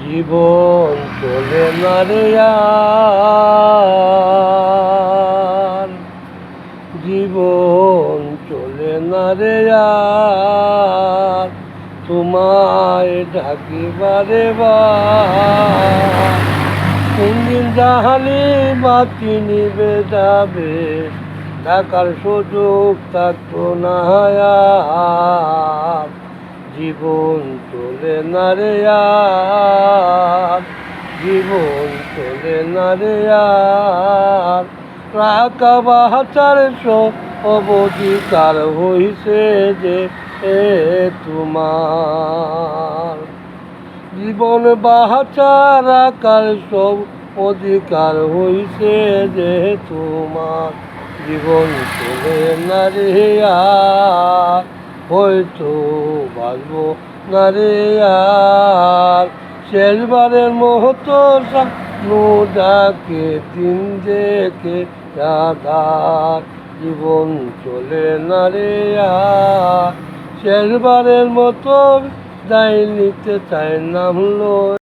জীবন চলে না রে আর, জীবন চলে না রে আর, তোমায় ডাকিবারে বার। কোনদিন জাহালি বাতি নিবে যাবে, ডাকার সুযোগ থাকতো না আর। জীবন চলে না রে আর, জীবন চলে না রে আর। রাখা বাহাচার অবধিকার হইছে যে তোমার। জীবন বাহাচার রাখার সব অধিকার হইছে যে তোমার। জীবন চলে না রে আর, হয়তো বাঁচব না রে আর। শেষবারের মতো সামনে ডাকে দিন দেখে আধার। জীবন চলে না রে আর, শেষবারের মতো দায় নিতে চাই নামলো।